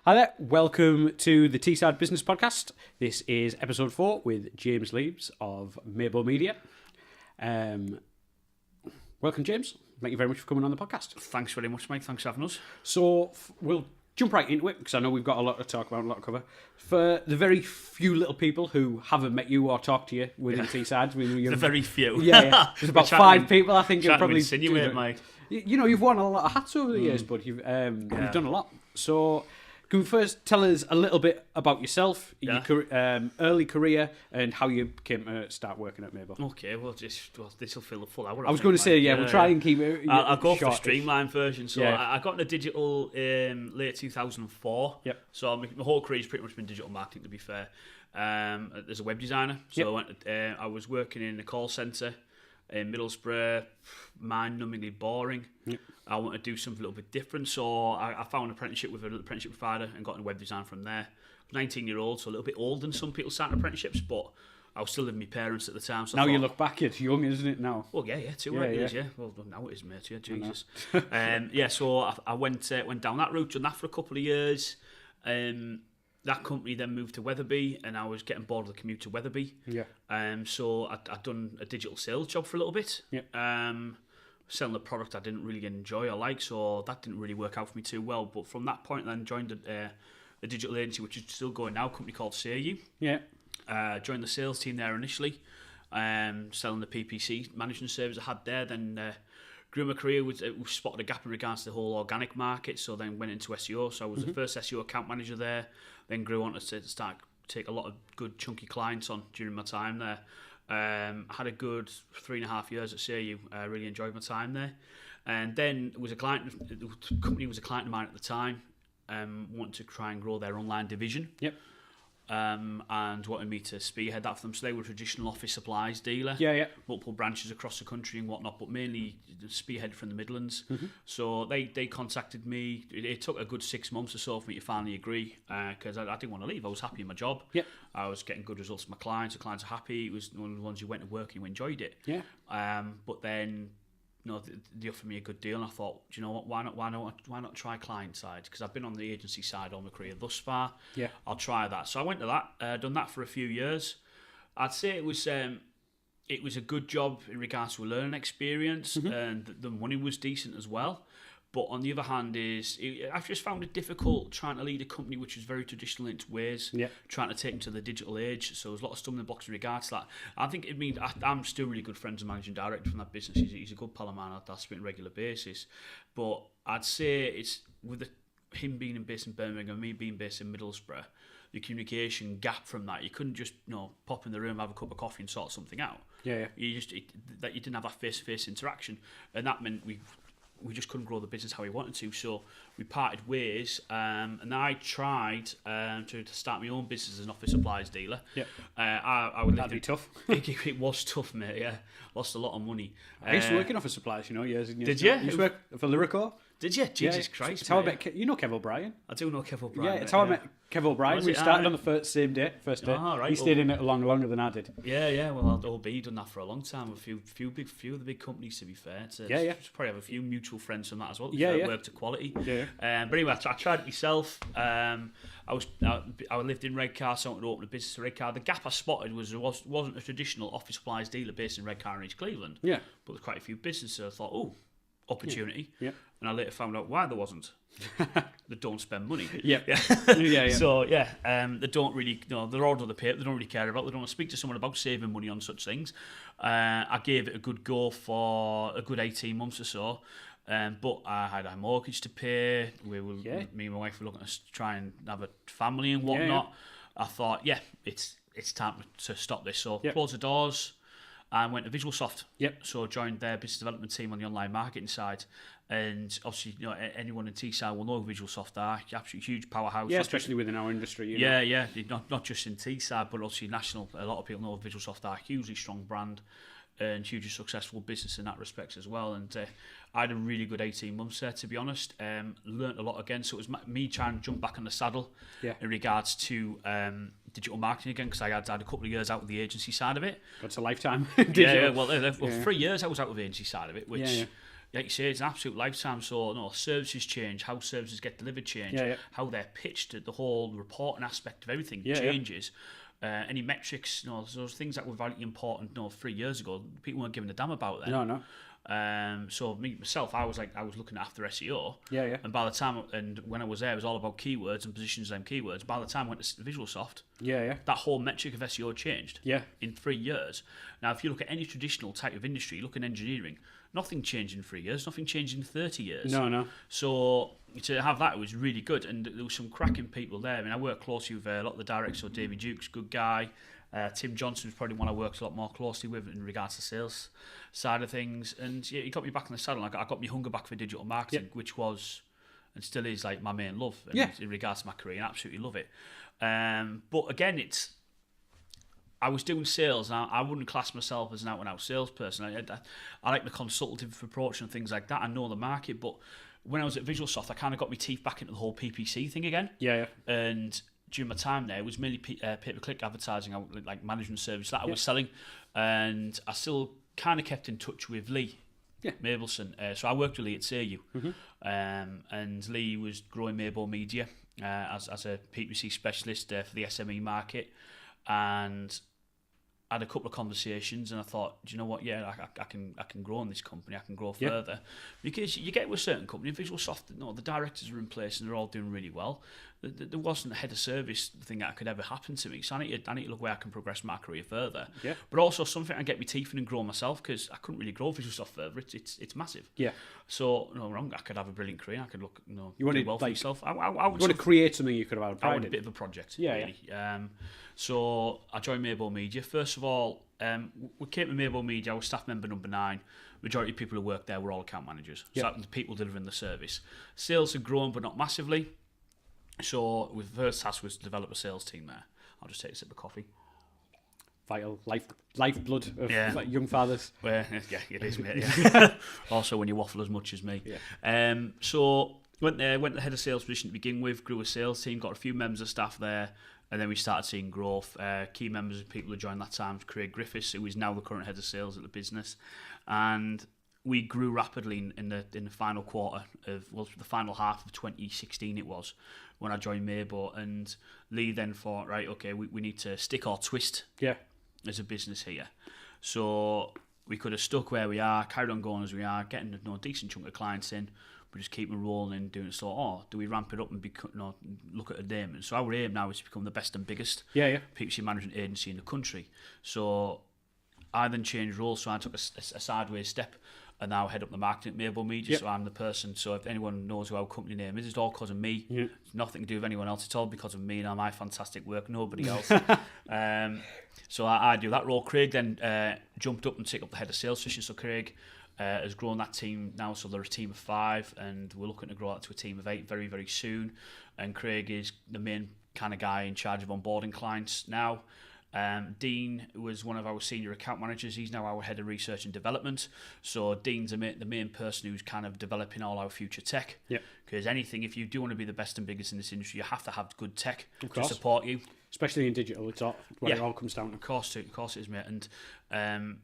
Hi there, welcome to the Teesside Business Podcast. This is episode 4 with James Leaves of Mabo Media. Welcome, James. Thank you very much for coming on the podcast. Thanks very much, Mike. Thanks for having us. So we'll jump right into it because I know we've got a lot to talk about, a lot to cover. For the very few little people who haven't met you or talked to you within Teesside, The very few. Yeah. There's about 5 people, I think. Probably insinuate, Mike. You know, you've worn a lot of hats over the years, but you've done a lot. So can we first tell us a little bit about yourself, your early career, and how you came to start working at Mabo? Okay, this will fill a full hour. I was going to say, we'll try and keep it. I'll go for short-ish. the streamlined version. So I got into digital in late 2004. Yep. So my whole career's pretty much been digital marketing, to be fair. As a web designer, so I was working in a call centre in Middlesbrough, mind-numbingly boring. Yep. I wanted to do something a little bit different, so I found an apprenticeship with an apprenticeship provider and got into web design from there. 19-year-old, so a little bit older than some people starting apprenticesps, but I was still living with my parents at the time. So now you look back, it's young, isn't it, now? Well, yeah, years. Well, now it is, mate, yeah, Jesus. So I went down that route, done that for a couple of years. That company then moved to Wetherby, and I was getting bored of the commute to Wetherby. Yeah. So I'd done a digital sales job for a little bit. Yeah. Selling a product I didn't really enjoy or like, so that didn't really work out for me too well. But from that point, then joined a digital agency, which is still going now, a company called SoundCloud. Yeah. Joined the sales team there initially, selling the PPC management service I had there. Then grew my career, we spotted a gap in regards to the whole organic market, so then went into SEO. So I was the first SEO account manager there, then grew on to take a lot of good chunky clients on during my time there. Had a good 3.5 years at SeaU. I really enjoyed my time there. And then the company was a client of mine at the time, wanted to try and grow their online division. Yep. And wanted me to spearhead that for them. So they were a traditional office supplies dealer. Yeah. Multiple branches across the country and whatnot, but mainly spearheaded from the Midlands. Mm-hmm. So they contacted me. It took a good 6 months or so for me to finally agree, because I didn't want to leave. I was happy in my job. Yep. I was getting good results from my clients. The clients are happy. It was one of the ones you went to work and you enjoyed it. Yeah. But then, they offered me a good deal, and I thought, do you know what? Why not try client side? Because I've been on the agency side all my career thus far. Yeah, I'll try that. So I went to that, done that for a few years. I'd say it was a good job in regards to a learning experience, and the money was decent as well. But on the other hand, I've just found it difficult trying to lead a company which is very traditional in its ways, trying to take them to the digital age. So there's a lot of stumbling blocks in regards to that. I think it means I'm still really good friends with the managing director from that business. He's a good pal of mine. I speak on a regular basis. But I'd say it's with him being based in Birmingham and me being based in Middlesbrough, the communication gap from that, you couldn't just pop in the room, have a cup of coffee and sort something out. Yeah. You didn't have that face-to-face interaction, and that meant we just couldn't grow the business how we wanted to, so we parted ways, and I tried to start my own business as an office supplies dealer. Yeah, that'd be tough. It was tough, mate. Yeah, lost a lot of money. I used to work in office supplies, years and years. Did you? You used to work for Lyrico? Did you? Jesus Christ! It's how I met Kev O'Brien. I do know Kev O'Brien. Yeah, it's how I met Kev O'Brien. We started on the first day. Oh, right. He stayed in it longer than I did. Yeah. Well, OB done that for a long time. A few of the big companies, to be fair. Probably have a few mutual friends from that as well. Worked to quality. Yeah. But anyway, I tried it myself. I lived in Redcar, so I wanted to open a business in Redcar. The gap I spotted wasn't a traditional office supplies dealer based in Redcar and East Cleveland. Yeah. But there's quite a few businesses. So I thought, opportunity. Yeah. And I later found out why there wasn't. They don't spend money. Yeah. So they don't really. They're all on the paper. They don't really care about. They don't want to speak to someone about saving money on such things. I gave it a good go for a good 18 months or so. But I had a mortgage to pay. Me and my wife were looking to try and have a family and whatnot. I thought, it's time to stop this. So closed the doors. I went to VisualSoft. So I joined their business development team on the online marketing side. And obviously, anyone in Teesside will know who VisualSoft are. Absolutely huge powerhouse. Yeah, especially within our industry. Yeah. Not just in Teesside, but also national. A lot of people know who VisualSoft are. Hugely strong brand and hugely successful business in that respect as well. And I had a really good 18 months there, to be honest. Learned a lot again. So it was me trying to jump back on the saddle in regards to digital marketing again, because I had a couple of years out of the agency side of it. That's a lifetime. 3 years I was out of the agency side of it, which like you say, it's an absolute lifetime. So, services change, how services get delivered change, how they're pitched, the whole reporting aspect of everything changes. Any metrics, those things that were very important, 3 years ago, people weren't giving a damn about them. No. So myself, I was looking after SEO. Yeah. And by the time, when I was there, it was all about keywords and positions of them keywords. By the time I went to VisualSoft, that whole metric of SEO changed. Yeah. In 3 years. Now, if you look at any traditional type of industry, look at engineering, nothing changed in 3 years. Nothing changed in 30 years. No. So to have that, it was really good, and there was some cracking people there. I mean, I worked closely with a lot of the directors. So David Dukes, good guy. Tim Johnson was probably one I worked a lot more closely with in regards to sales side of things, and he got me back in the saddle. I got my hunger back for digital marketing, which was and still is like my main love in regards to my career, and I absolutely love it. But again, I was doing sales, and I wouldn't class myself as an out-and-out salesperson. I like the consultative approach and things like that. I know the market, but when I was at VisualSoft, I kind of got my teeth back into the whole PPC thing again. Yeah. And during my time there, it was mainly pay-per-click advertising, like management service that I was selling, and I still kind of kept in touch with Lee Mabelson. So I worked with Lee at SAU, and Lee was growing Mabo Media as a PPC specialist for the SME market, and I had a couple of conversations, and I thought, do you know what? Yeah, I can grow in this company. I can grow further, because you get with a certain company, VisualSoft, the directors are in place and they're all doing really well. There wasn't a head of service thing that could ever happen to me, so I need to look where I can progress my career further. Yeah. But also something I can get my teeth in and grow myself, because I couldn't really grow VisualSoft further. It's massive. Yeah. So I could have a brilliant career. I could look you want to well for yourself. I would want to create something you could have. I want a bit of a project. Yeah. Really. So I joined Mabo Media. First of all, we came to Mabo Media. I was staff member number 9. Majority of people who worked there were all account managers. So that was the people delivering the service. Sales had grown, but not massively. So the first task was to develop a sales team there. I'll just take a sip of coffee. Vital lifeblood of young fathers. Well, yeah, it is, mate. Yeah. Also, when you waffle as much as me. Yeah. So went there, went to the head of sales position to begin with. Grew a sales team, got a few members of staff there. And then we started seeing growth. Key members of people who joined that time, Craig Griffiths, who is now the current head of sales at the business. And we grew rapidly in the final quarter the final half of 2016 it was, when I joined Mabo. And Lee then thought, right, okay, we need to stick or twist as a business here. So we could have stuck where we are, carried on going as we are, getting a decent chunk of clients in, but just keep them rolling and doing it. So, do we ramp it up and look at a name? And so our aim now is to become the best and biggest PPC management agency in the country. So I then changed roles, so I took a sideways step and now head up the marketing at Mabo Media. So I'm the person. So if anyone knows who our company name is, it's all because of me. It's nothing to do with anyone else. It's all because of me and my fantastic work. Nobody else. So I do that role. Craig then jumped up and took up the head of sales position. So Craig has grown that team now, so they're a team of 5, and we're looking to grow that to a team of 8 very, very soon. And Craig is the main kind of guy in charge of onboarding clients now. Dean was one of our senior account managers. He's now our head of research and development. So Dean's the main person who's kind of developing all our future tech. Because if you do want to be the best and biggest in this industry, you have to have good tech to support you. Especially in digital, it's all where it all comes down to. Of course it is, mate. And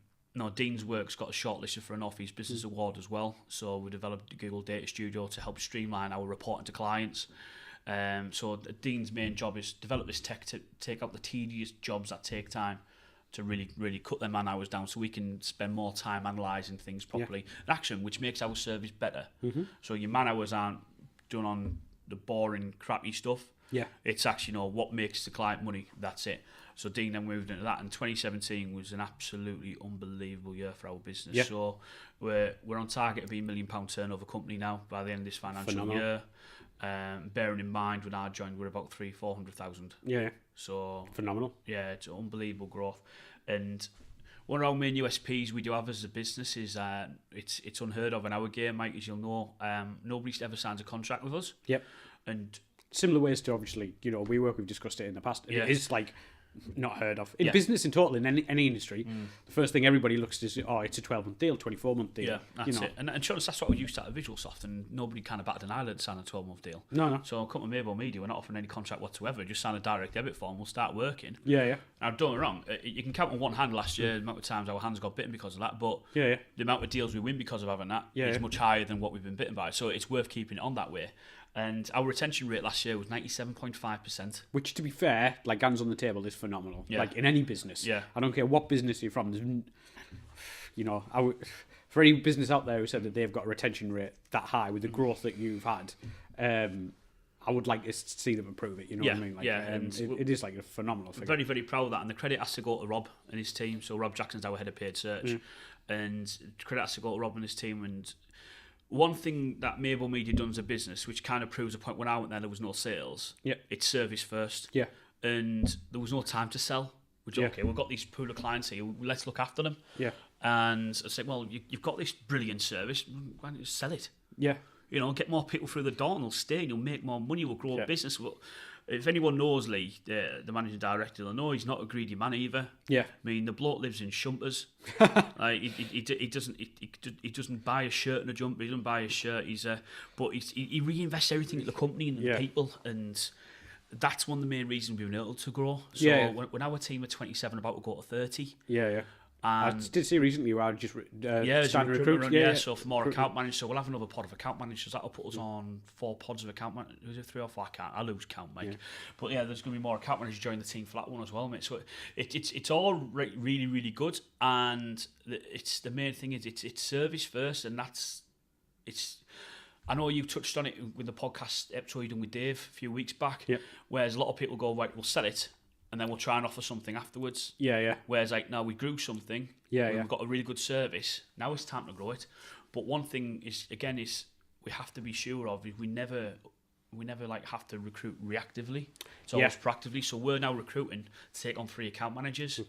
Dean's work's got a shortlisted for an Office Business Award as well. So we developed the Google Data Studio to help streamline our reporting to clients. So Dean's main job is develop this tech to take out the tedious jobs that take time, to really, really cut their man hours down, so we can spend more time analysing things properly. Action, which makes our service better. So your man hours aren't done on the boring, crappy stuff. It's actually what makes the client money. That's it. So Dean then moved into that, and 2017 was an absolutely unbelievable year for our business. So we're on target to be £1 million turnover company now by the end of this financial year. Bearing in mind when I joined, we're about 300,000-400,000. So phenomenal. Yeah, it's unbelievable growth. And one of our main USPs we do have as a business is it's unheard of in our game, Mike, as you'll know. Nobody ever signs a contract with us. And similar ways to, obviously, we work, we've discussed it in the past. It's like not heard of. In business in total, in any industry, the first thing everybody looks at is, it's a 12-month deal, 24-month deal. Yeah, that's it. And to be honest, that's what we used to at VisualSoft, and nobody kind of batted an eyelid to sign a 12-month deal. No. So I'll come to Mabo Media, we're not offering any contract whatsoever, just sign a direct debit form, we'll start working. Yeah. Now, don't get me wrong, you can count on one hand last year the amount of times our hands got bitten because of that, but the amount of deals we win because of having that is much higher than what we've been bitten by. So it's worth keeping it on that way. And our retention rate last year was 97.5%. Which, to be fair, like hands on the table, is phenomenal. Yeah. Like in any business. Yeah. I don't care what business you're from. For any business out there who said that they've got a retention rate that high with the growth that you've had, I would like to see them improve it. You know what I mean? Like, and it is like a phenomenal thing. Very, very proud of that. And the credit has to go to Rob and his team. So Rob Jackson's our head of paid search. And credit has to go to Rob and his team. And one thing that Mabo Media done as a business, which kind of proves a point when I went there was no sales. Yeah. It's service first. Yeah. And there was no time to sell. Which, okay, we've got these pool of clients here, let's look after them. Yeah. And I said, well, you've got this brilliant service, why don't you sell it? Yeah. You know, get more people through the door and they'll stay and you'll make more money, we'll grow a business. Well, if anyone knows Lee, the managing director, they'll know he's not a greedy man either. Yeah. I mean, the bloke lives in Shumpers. Like, he doesn't buy a shirt and a jumper, he doesn't buy a shirt, but he reinvests everything in the company and the people, and that's one of the main reasons we've been able to grow. So when our team are 27, about to go to 30. Yeah. I did see recently where I just started recruit. So for more account managers, so we'll have another pod of account managers. That'll put us on 4 pods of account managers. Was it 3 or 4? I lose count, Mike. Yeah. But there's going to be more account managers joining the team for that one as well, mate. So it's all really, really good. And it's the main thing is it's service first, and it's. I know you touched on it with the podcast episode you done with Dave a few weeks back. Yeah. Whereas a lot of people go, right, we'll sell it, and then we'll try and offer something afterwards. Yeah. Whereas, like, now we grew something. We've got a really good service. Now it's time to grow it. But one thing is we have to be sure of we never like have to recruit reactively. It's always proactively. So we're now recruiting to take on 3 account managers.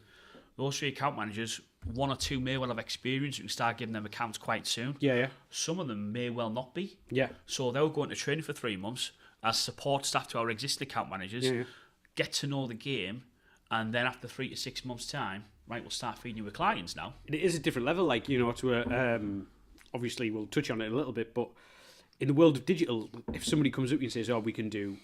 Those 3 account managers, 1 or 2 may well have experience. You can start giving them accounts quite soon. Yeah. Some of them may well not be. Yeah. So they'll go into training for 3 months as support staff to our existing account managers. Get to know the game, and then after 3 to 6 months' time, right, we'll start feeding you with clients now. It is a different level, like, to obviously we'll touch on it a little bit, but in the world of digital, if somebody comes up and says, we can do,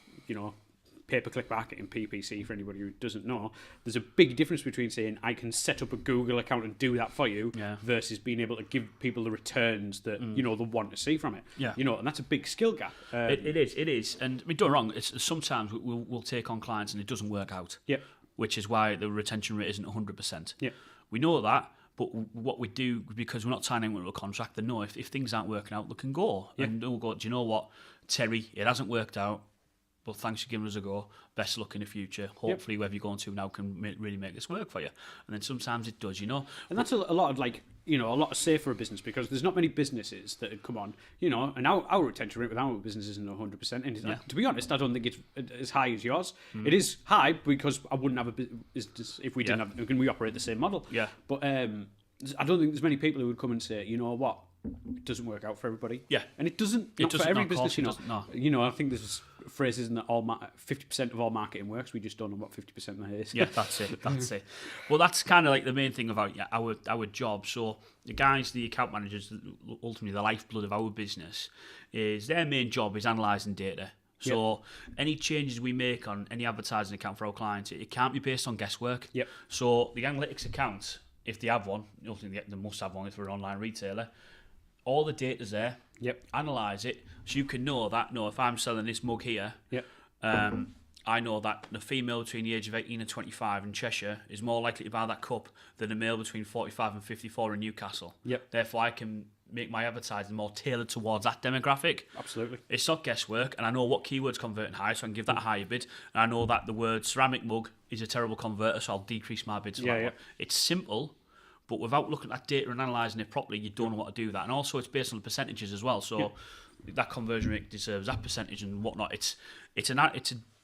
pay-per-click marketing, PPC, for anybody who doesn't know, there's a big difference between saying, I can set up a Google account and do that for you, versus being able to give people the returns that, they want to see from it. Yeah. And that's a big skill gap. It is. And I mean, don't get me wrong, sometimes we'll take on clients and it doesn't work out. Yeah. Which is why the retention rate isn't 100%. Yeah. We know that, but what we do, because we're not signing into a contract, they know if things aren't working out, they can go. Yeah. And they'll go, do you know what, Terry, it hasn't worked out, but thanks for giving us a go. Best of luck in the future. Hopefully, whoever you're going to now can really make this work for you. And then sometimes it does, And that's a lot of a lot of say for a business, because there's not many businesses that come on, and our retention rate with our business isn't 100%. And to be honest, I don't think it's as high as yours. It is high because I wouldn't have a business if we didn't have. Can we operate the same model? Yeah. But I don't think there's many people who would come and say, you know what, it doesn't work out for everybody. Yeah. And it doesn't. It doesn't for every no, business, no. I think there's phrases in that 50% of all marketing works. We just don't know what 50% of that is. Yeah, that's it. Well, that's kind of like the main thing about our job. So the guys, the account managers, ultimately the lifeblood of our business, is their main job is analysing data. So any changes we make on any advertising account for our clients, it can't be based on guesswork. Yep. So the analytics account, if they have one, ultimately they must have one if they're an online retailer. All the data's there. Yep. Analyse it, so you can know that. If I'm selling this mug here, I know that the female between the age of 18 and 25 in Cheshire is more likely to buy that cup than a male between 45 and 54 in Newcastle. Yep. Therefore, I can make my advertising more tailored towards that demographic. Absolutely. It's not guesswork, and I know what keywords converting high, so I can give that a higher bid. And I know that the word ceramic mug is a terrible converter, so I'll decrease my bids for that one. It's simple, but without looking at data and analysing it properly, you don't know what to do with that. And also, it's based on the percentages as well. So that conversion rate deserves that percentage and whatnot. It's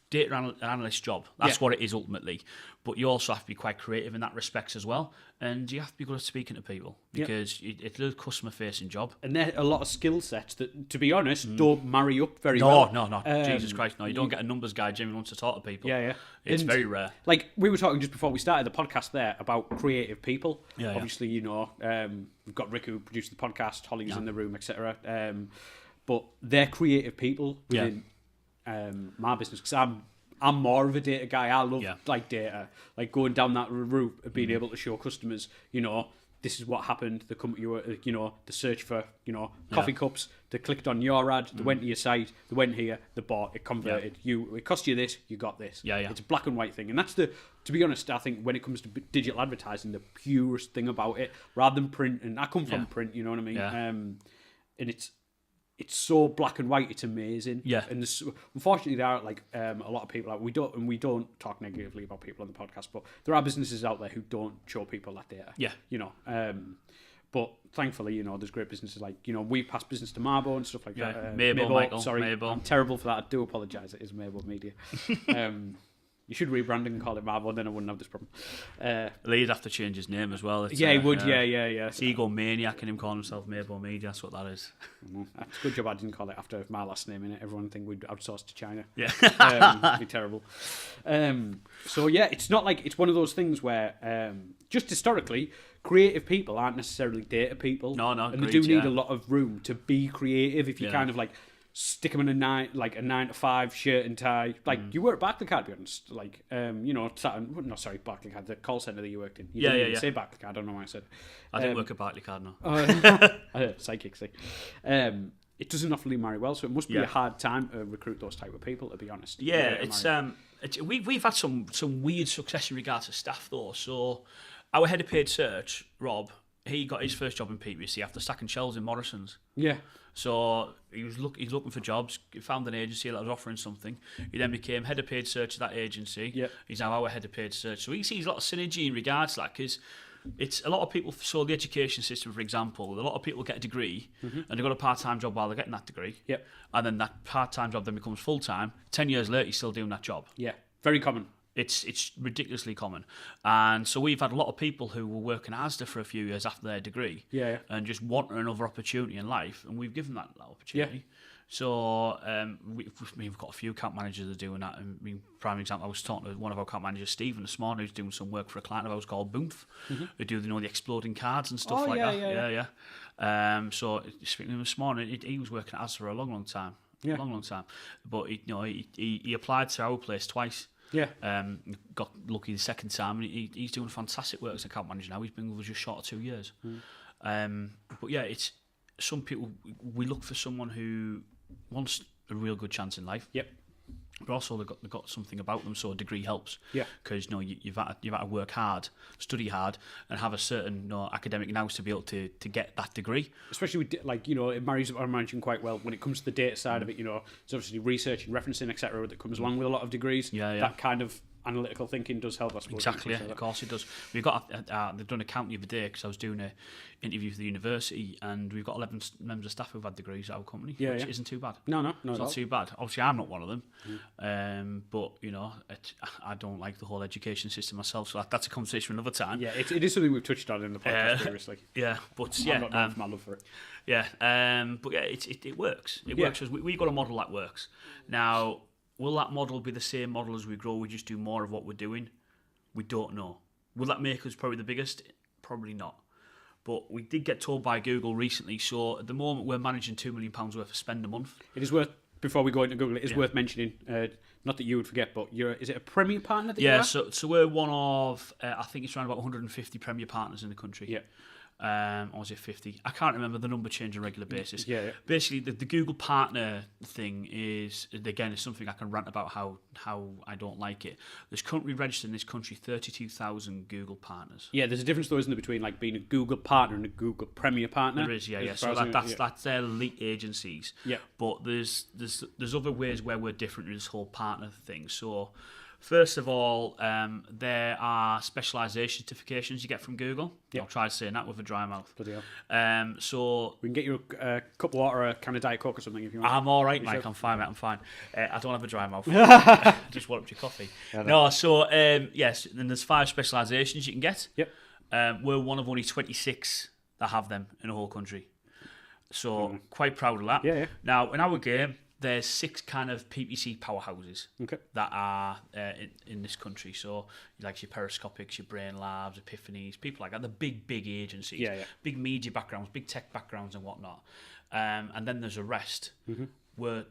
data analyst job. That's what it is ultimately. But you also have to be quite creative in that respect as well. And you have to be good at speaking to people because it's a customer-facing job. And there are a lot of skill sets that, to be honest, don't marry up very well. No. Jesus Christ, no. You don't get a numbers guy Jimmy wants to talk to people. Yeah. It's very rare. Like, we were talking just before we started the podcast there about creative people. Yeah, Obviously, you know, we've got Rick who produced the podcast, Holly's in the room, etc. But they're creative people within my business, because I'm more of a data guy. I love like data, like going down that route of being able to show customers, you know, this is what happened. They come to you know, the search for, you know, coffee cups. They clicked on your ad. They went to your site. They went here. They bought. It converted. It cost you this. You got this. It's a black and white thing, and that's to be honest, I think when it comes to digital advertising, the purest thing about it, rather than print. And I come from print. You know what I mean? And it's so black and white. It's amazing. Yeah. And unfortunately, there are like a lot of people. Like, we don't talk negatively about people on the podcast, but there are businesses out there who don't show people that data. Yeah. You know. But thankfully, you know, there's great businesses like, you know, we pass business to Mabo and stuff like that. Mabo, Michael. Sorry, Mabo. I'm terrible for that. I do apologise. It is Mabo Media. You should rebrand and call it Mabo, then I wouldn't have this problem. He'd have to change his name as well. He would. Yeah. It's egomaniac and him calling himself Mabo Media. That's what that is. It's a good job I didn't call it after my last name in it. Everyone would think we'd outsource to China. Yeah. It'd be terrible. So yeah, it's not like, it's one of those things where just historically, creative people aren't necessarily data people. No. And they do need a lot of room to be creative. If you kind of like stick them in a 9 to 5 shirt and tie, like you were at Barclaycard, to be honest. Like, you know, Barclaycard, the call centre that you worked in. You didn't even say Barclaycard. I don't know why I said. I didn't work at Barclaycard, no. Psychic thing. It doesn't often marry well, so it must be a hard time to recruit those type of people, to be honest. Yeah, we've had some weird success in regards to staff though. So our head of paid search, Rob, he got his first job in PPC after stacking shelves in Morrison's. Yeah. So he's looking for jobs. He found an agency that was offering something. He then became head of paid search of that agency. Yep. He's now our head of paid search. So he sees a lot of synergy in regards to that, because it's a lot of people. So the education system, for example, a lot of people get a degree and they've got a part-time job while they're getting that degree. Yep. And then that part-time job then becomes full-time. 10 years later, he's still doing that job. Yeah. Very common. It's ridiculously common. And so we've had a lot of people who were working at Asda for a few years after their degree and just wanting another opportunity in life, and we've given that opportunity. Yeah. So we've got a few account managers that are doing that. I mean, prime example, I was talking to one of our account managers, Stephen, this morning, who's doing some work for a client of ours called Boomph, who do, you know, the exploding cards and stuff like that. Yeah. So speaking to him this morning, he was working at Asda for a long time. Long time. But he applied to our place twice. Yeah. Got lucky the second time, and he's doing fantastic work as an account manager now. He's been with us just short of 2 years. But yeah, it's some people, we look for someone who wants a real good chance in life. Yep. But also they've got something about them, so a degree helps. Yeah. Because you've had to work hard, study hard, and have a certain academic nous to be able to get that degree. Especially with, like, you know, it marries what I'm managing quite well when it comes to the data side of it. You know, it's obviously research and referencing, etc., that comes along with a lot of degrees. That kind of analytical thinking does help, I suppose. Exactly, of course it does. We've got they've done a count the other day, because I was doing an interview for the university, and we've got 11 members of staff who've had degrees at our company, which isn't too bad. No, it's not too bad. Obviously, I'm not one of them, but you know, I don't like the whole education system myself, so that's a conversation for another time. Yeah, it is something we've touched on in the podcast previously. Yeah, but I'm not known for my love for it. Yeah, but yeah, it works. It works. We've got a model that works. Now, will that model be the same model as we grow? We just do more of what we're doing? We don't know. Will that make us probably the biggest? Probably not. But we did get told by Google recently, so at the moment we're managing £2 million worth of spend a month. It is worth, before we go into Google, it is worth mentioning, not that you would forget, but is it a Premier partner that you are? So we're one of, I think it's around about 150 Premier partners in the country. Yeah. Or was it 50? I can't remember, the number change on a regular basis. Yeah. Basically, the Google partner thing is, again, is something I can rant about how I don't like it. There's currently registered in this country 32,000 Google partners. Yeah, there's a difference though, isn't there, between like being a Google partner and a Google Premier partner? There is, yeah. So that's their elite agencies. Yeah. But there's other ways where we're different in this whole partner thing. So, First of all, there are specialisation certifications you get from Google. Yep. I'll try saying that with a dry mouth. Bloody hell. So we can get you a cup of water or a can of Diet Coke or something if you want. I'm all right, Mike. I'm fine, mate. I'm fine. I don't have a dry mouth. Just warm up your coffee. Yes, then there's 5 specialisations you can get. Yep. We're one of only 26 that have them in the whole country. So quite proud of that. Yeah. Now, in our game, there's 6 kind of PPC powerhouses that are in this country. So, like your Periscopics, your Brain Labs, Epiphanies, people like that. The big agencies, big media backgrounds, big tech backgrounds and whatnot. And then there's a rest. We're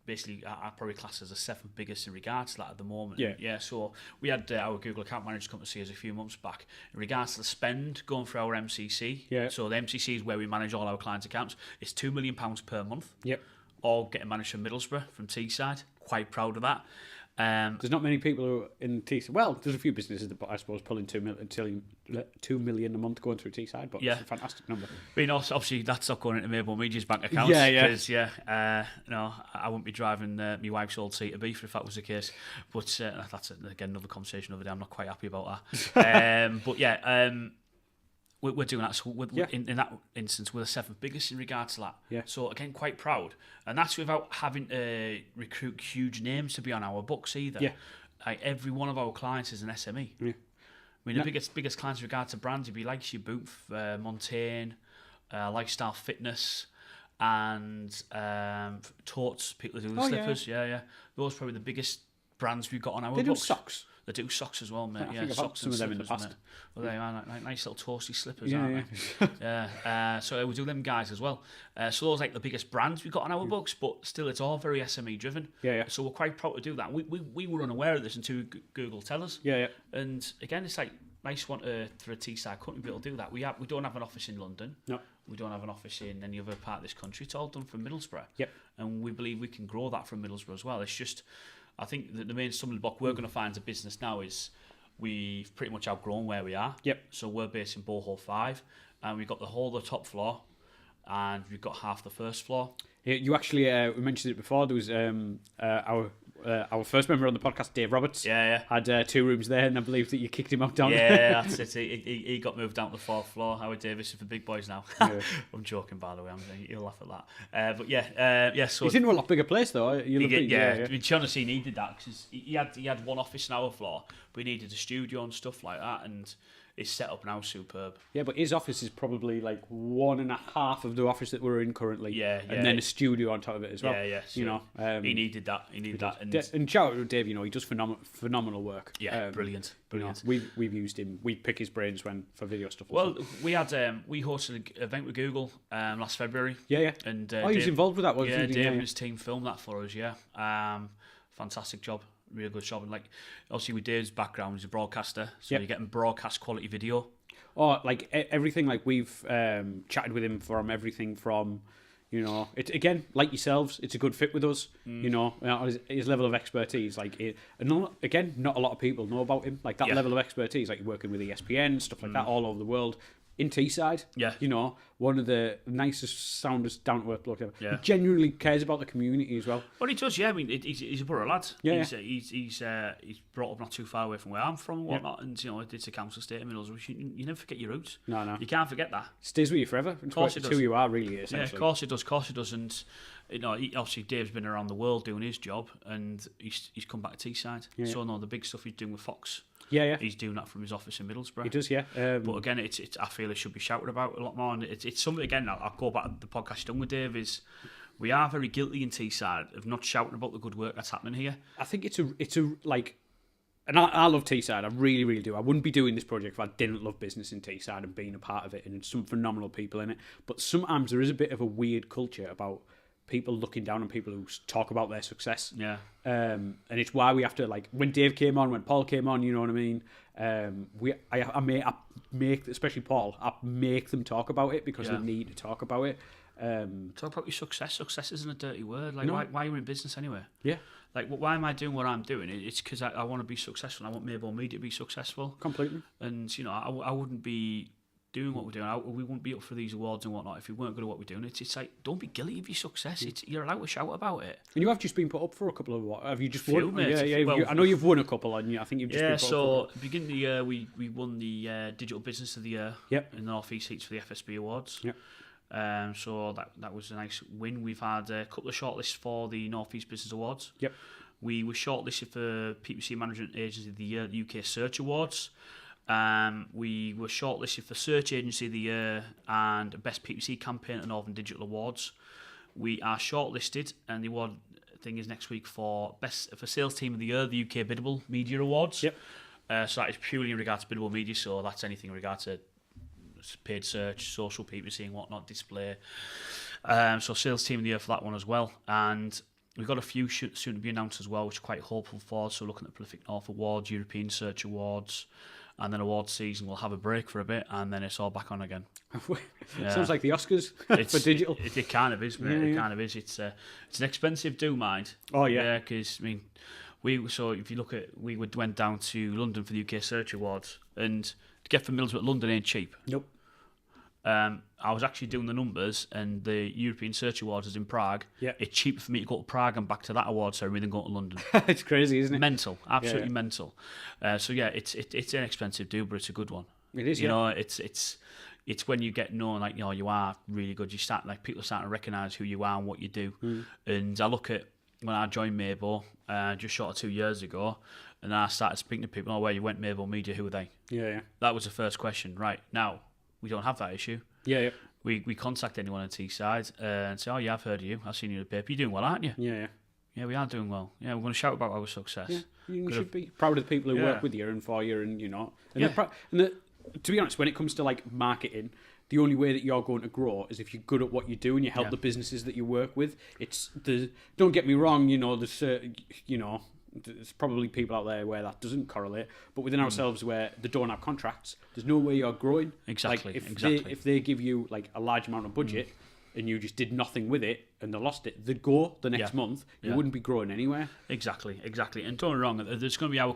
basically, I'd probably class as the 7th biggest in regards to that at the moment. Yeah. So we had our Google account managers come to see us a few months back in regards to the spend going through our MCC. Yeah. So the MCC is where we manage all our clients' accounts. It's £2 million per month. Yep. All getting managed from Middlesbrough, from Teesside. Quite proud of that. There's not many people who are in Teesside. Well, there's a few businesses that, I suppose, pulling $2 million a month going through Teesside, but it's a fantastic number. But obviously that's not going into Mabo Media's bank accounts. Because, I wouldn't be driving my wife's old seat of beef if that was the case. But that's again another conversation over there. I'm not quite happy about that. We're doing that. So in that instance, we're the 7th biggest in regards to that. Yeah. So again, quite proud, and that's without having to recruit huge names to be on our books either. Yeah. Like every one of our clients is an SME. Yeah. I mean, the biggest clients in regards to brands would be like your Boot, Montaigne, Lifestyle Fitness, and Torts. People who do the slippers. Yeah. Those are probably the biggest brands we've got on our books. They do socks. They do socks as well, mate. I think I've had some of them in the past. Mate. Well, they are nice little toasty slippers, aren't they? So we do them guys as well. So those are like the biggest brands we've got on our books, but still it's all very SME driven. Yeah. So we're quite proud to do that. We were unaware of this until Google tell us. Yeah. And again, it's like nice one for a Teesside company to be able to do that. We don't have an office in London. No. We don't have an office in any other part of this country. It's all done from Middlesbrough. Yep. And we believe we can grow that from Middlesbrough as well. It's just, I think that the main stumbling block we're going to find as a business now is we've pretty much outgrown where we are. Yep. So we're based in Borehole 5, and we've got the whole of the top floor, and we've got half the first floor. Yeah, you actually, we mentioned it before, there was our first member on the podcast, Dave Roberts, had 2 rooms there, and I believe that you kicked him out down there. Yeah, that's it. He got moved down to the 4th floor. Howard Davis is for big boys now. Yeah. I'm joking, by the way. You'll laugh at that. So he's in a lot bigger place, though. I mean, to be honest, he needed that because he had one office in our floor, but he needed a studio and stuff like that, and his setup now is superb. Yeah, but his office is probably like 1.5 of the office that we're in currently. Yeah. And then a studio on top of it as well. Yeah. So he needed that. And shout out to Dave. He does phenomenal work. Yeah, brilliant. We've used him. We pick his brains for video stuff. Well, we hosted an event with Google last February. Yeah. And he was involved with that, wasn't he? Dave and his team filmed that for us. Yeah. Fantastic job. Real good job. And obviously with Dave's background, he's a broadcaster, so you're getting broadcast quality video. Everything, we've chatted with him from everything from, it's again, like yourselves, it's a good fit with us. His level of expertise, not a lot of people know about him. Like that level of expertise, like working with ESPN, stuff like that all over the world. In Teesside, one of the nicest, soundest, down-to-earth bloke ever. Yeah. He genuinely cares about the community as well. Well, he does, yeah. I mean, he's a borough lad. Yeah. He's brought up not too far away from where I'm from and whatnot, and it's a council estate in Middlesbrough. You never forget your roots. No. You can't forget that. It stays with you forever. Of course it does. It's who you are, really, essentially. Yeah, of course it does. And obviously Dave's been around the world doing his job, and he's come back to Teesside. Yeah. So the big stuff he's doing with Fox. Yeah. He's doing that from his office in Middlesbrough. He does, yeah. But again, it's I feel it should be shouted about a lot more. And it's something, again, I'll go back to the podcast you've done with Dave, is we are very guilty in Teesside of not shouting about the good work that's happening here. I think it's and I love Teesside, I really, really do. I wouldn't be doing this project if I didn't love business in Teesside and being a part of it, and some phenomenal people in it. But sometimes there is a bit of a weird culture about people looking down on people who talk about their success. Yeah. And it's why we have to, when Dave came on, when Paul came on, you know what I mean? I make, especially Paul, I make them talk about it because they need to talk about it. Talk about your success. Success isn't a dirty word. Why are you in business anyway? Yeah. Why am I doing what I'm doing? It's because I want to be successful. I want Mabo Media to be successful. Completely. And, I wouldn't be doing what we're doing. We wouldn't be up for these awards and whatnot if we weren't good at what we're doing. It's like, don't be guilty of your success. You're allowed to shout about it. And you have just been put up for a couple of what? Have you just won? Mate. Yeah. Well, I know you've won a couple, and I think you've just been put up for at the beginning of the year, we won the Digital Business of the Year in the North East seats for the FSB Awards. Yep. So that was a nice win. We've had a couple of shortlists for the North East Business Awards. Yep. We were shortlisted for PPC Management Agency of the Year at the UK Search Awards. We were shortlisted for Search Agency of the Year and Best PPC Campaign at the Northern Digital Awards. We are shortlisted, and the award thing is next week for Sales Team of the Year, the UK Biddable Media Awards. Yep. So that is purely in regard to biddable media, so that's anything in regard to paid search, social PPC and whatnot, display. So Sales Team of the Year for that one as well. And we've got a few soon to be announced as well, which are quite hopeful for. So looking at Prolific North Awards, European Search Awards, and then awards season will have a break for a bit, and then it's all back on again. Sounds like the Oscars for digital. It kind of is, mate. It kind of is. It's an expensive do, mind. Oh yeah. Yeah, because I mean, if you look at, we went down to London for the UK Search Awards, and to get from Middlesbrough to London ain't cheap. Nope. I was actually doing the numbers, and the European Search Awards is in Prague. Yeah. It's cheaper for me to go to Prague and back to that award ceremony than go to London. It's crazy, isn't it? Mental, absolutely mental. So yeah, it's an expensive do, but it's a good one. It is. You know, it's when you get known, like, you know, you are really good. You start, like, people are starting to recognise who you are and what you do. And I look at when I joined Mabo just short of 2 years ago, and I started speaking to people. Oh, where you went, Mabo Media? Who are they? Yeah. That was the first question. Right now, we don't have that issue. Yeah. We contact anyone at Teesside and say, oh yeah, I've heard of you. I've seen you in the paper. You're doing well, aren't you? Yeah. Yeah, we are doing well. Yeah, we're going to shout about our success. Yeah, you should be proud of the people who work with you and for you, and you know. And to be honest, when it comes to like marketing, the only way that you're going to grow is if you're good at what you do and you help the businesses that you work with. Don't get me wrong, you know, there's probably people out there where that doesn't correlate, but within ourselves where they don't have contracts, there's no way you're growing. Exactly. Like if they give you like a large amount of budget and you just did nothing with it and they lost it, they'd go the next month. You wouldn't be growing anywhere. Exactly. And don't get me wrong, there's going to be our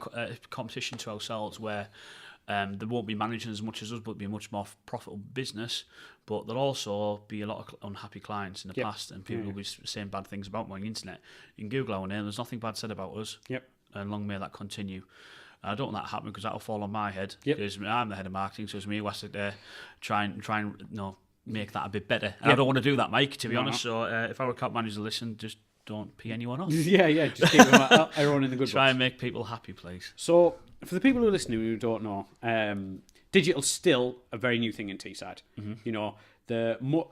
competition to ourselves where there won't be managing as much as us, but it'll be a much more profitable business. But there'll also be a lot of unhappy clients in the past, and people will be saying bad things about me on the internet. You can Google our name, there's nothing bad said about us. And long may that continue. I don't want that to happen because that'll fall on my head. Because I'm the head of marketing, so it's me who has to try and make that a bit better. And I don't want to do that, Mike, to be honest. So if our account manager listen, just don't pee anyone off. Just keep everyone in the good Try and make people happy, please. So for the people who are listening who don't know, digital's still a very new thing in Teesside. You know,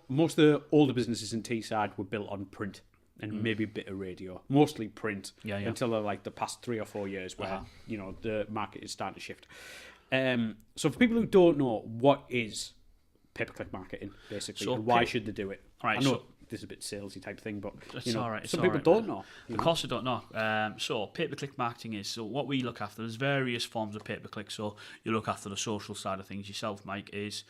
most of the older businesses in Teesside were built on print and maybe a bit of radio, mostly print, until like the past 3 or 4 years where you know the market is starting to shift. So for people who don't know, what is pay-per-click marketing basically, and why should they do it? Right, I know this is a bit salesy type thing, but you know, right, some people don't know. Of course they don't know. So pay-per-click marketing is, so what we look after, there's various forms of pay-per-click. So you look after the social side of things yourself, Mike, is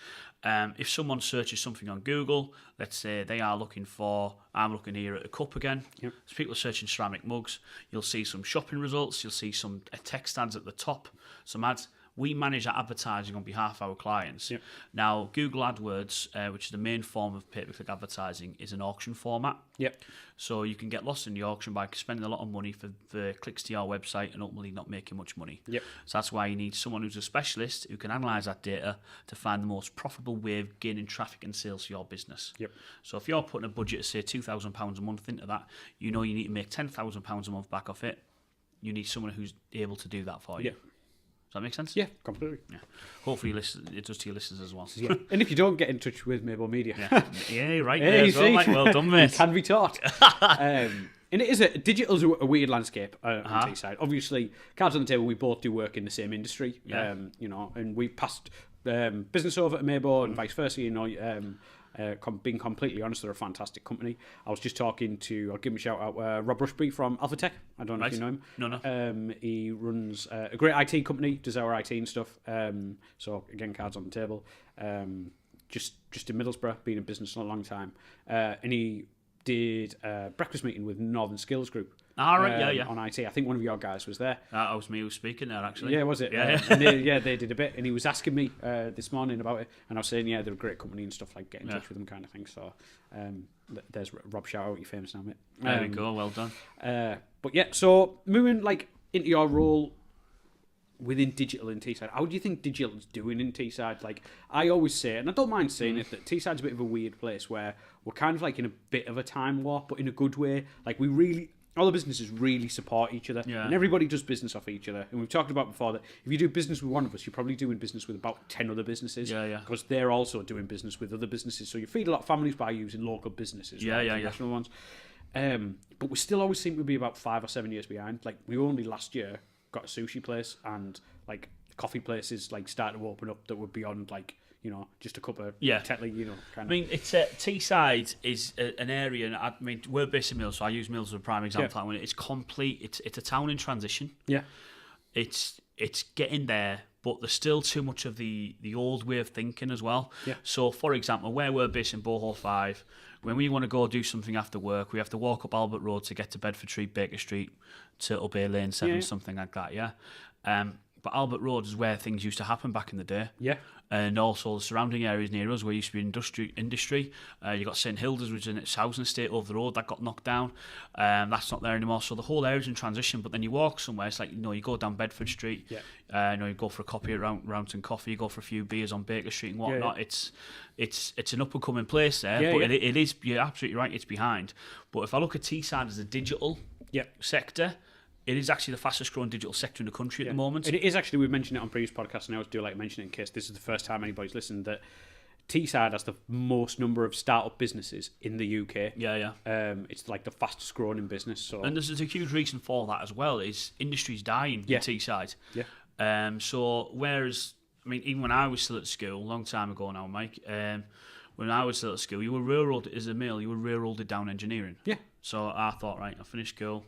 if someone searches something on Google, let's say they are looking for, I'm looking here at a cup again, so people are searching ceramic mugs, you'll see some shopping results, you'll see some text ads at the top, some ads. We manage that advertising on behalf of our clients. Now, Google AdWords, which is the main form of pay-per-click advertising, is an auction format. So you can get lost in the auction by spending a lot of money for clicks to your website and ultimately not making much money. So that's why you need someone who's a specialist who can analyse that data to find the most profitable way of gaining traffic and sales for your business. So if you're putting a budget of, say, £2,000 a month into that, you know you need to make £10,000 a month back off it. You need someone who's able to do that for you. Does that make sense? Yeah, completely. Yeah. Hopefully it does to your listeners as well. And if you don't get in touch with Mabo Media... right there as well, Mike. Well done, mate. It can be taught. And it is digital's a weird landscape on Teesside. Obviously, cards on the table, we both do work in the same industry. You know, and we've passed business over to Mabo and vice versa, you know. Being completely honest, they're a fantastic company. I was just talking to, I'll give him a shout out, Rob Rushby from Alpha Tech. I don't know if you know him. No. He runs a great IT company, does our IT and stuff. So again, cards on the table. Just in Middlesbrough, been in business for a long time. And he did a breakfast meeting with Northern Skills Group. All right, on IT. I think one of your guys was there. That was me who was speaking there, actually. Yeah, was it? Yeah. And they did a bit, and he was asking me this morning about it, and I was saying, they're a great company and stuff, like get in touch with them kind of thing. So there's Rob, shout out, you're famous now, mate. There we go, well done. But yeah, so moving like into your role within digital in Teesside, how do you think digital's doing in Teesside? Like, I always say, and I don't mind saying it, that Teesside's a bit of a weird place where we're kind of like in a bit of a time warp, but in a good way. Like, all the businesses really support each other, and everybody does business off each other. And we've talked about before that if you do business with one of us, you're probably doing business with about 10 other businesses, because they're also doing business with other businesses. So you feed a lot of families by using local businesses, national ones. But we still always seem to be about 5 or 7 years behind. Like, we only last year got a sushi place, and like coffee places like started to open up that were beyond like, just a cup of Tetley, kind of. I mean, it's Teesside is an area, and I mean, we're based in Mills, so I use Mills as a prime example. It's complete. It's a town in transition. Yeah, it's getting there, but there's still too much of the old way of thinking as well. Yeah. So, for example, where we're based in Bowhall 5, when we want to go do something after work, we have to walk up Albert Road to get to Bedford Street, Baker Street, Turtle Bay Lane 7, something like that. Yeah. But Albert Road is where things used to happen back in the day. Yeah. And also the surrounding areas near us where used to be industry. You got St Hilda's, which is in its housing estate over the road, that got knocked down. That's not there anymore. So the whole area's in transition. But then you walk somewhere, it's like, you go down Bedford Street, you go for a coffee at Rounton Coffee, you go for a few beers on Baker Street and whatnot. It's an up and coming place there, but it is, you're absolutely right, it's behind. But if I look at Teesside as a digital sector, it is actually the fastest growing digital sector in the country at the moment. And it is actually, we've mentioned it on previous podcasts, and I always do like mentioning it in case this is the first time anybody's listened, that Teesside has the most number of startup businesses in the UK. It's like the fastest growing in business. So. And there's a huge reason for that as well, is industry's dying in Teesside. So whereas, I mean, even when I was still at school, a long time ago now, Mike, when I was still at school, you were railroaded, as a male, you were railroaded down engineering. Yeah. So I thought, right, I'll finish school,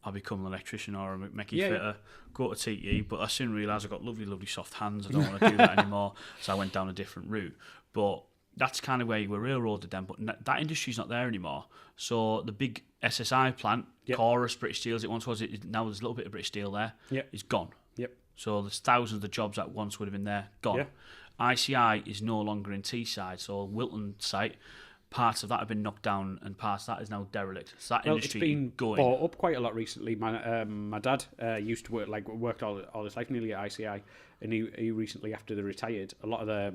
I'll become an electrician or a mechie fitter, go to TE, but I soon realised I've got lovely, lovely soft hands. I don't want to do that anymore, so I went down a different route. But that's kind of where you were railroaded then, but that industry's not there anymore. So the big SSI plant, Chorus, British Steel, as it once was, now there's a little bit of British Steel there, it's gone. So there's thousands of jobs that once would have been there, gone. ICI is no longer in Teesside, so Wilton site, parts of that have been knocked down, and parts of that is now derelict. So that industry it's been going bought up quite a lot recently. My dad used to worked all his life nearly at ICI, and he recently, after they retired, a lot of the